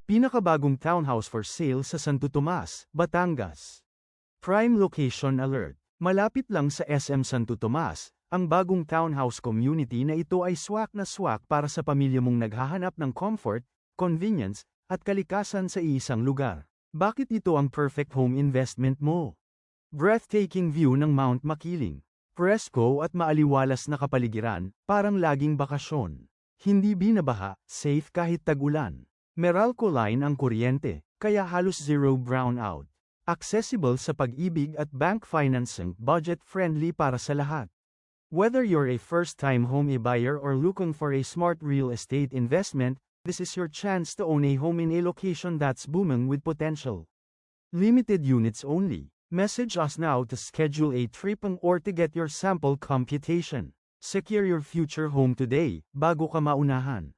Pinakabagong townhouse for sale sa Santo Tomas, Batangas. Prime location alert. Malapit lang sa SM Santo Tomas, ang bagong townhouse community na ito ay swak na swak para sa pamilya mong naghahanap ng comfort, convenience, at kalikasan sa iisang lugar. Bakit ito ang perfect home investment mo? Breathtaking view ng Mount Makiling. Presko at maaliwalas na kapaligiran, parang laging bakasyon. Hindi binabaha, safe kahit tag-ulan. Meralco line ang kuryente, kaya halos zero brownout. Accessible sa Pag-ibig at bank financing, budget-friendly para sa lahat. Whether you're a first-time home buyer or looking for a smart real estate investment, this is your chance to own a home in a location that's booming with potential. Limited units only. Message us now to schedule a trip or to get your sample computation. Secure your future home today, bago ka maunahan.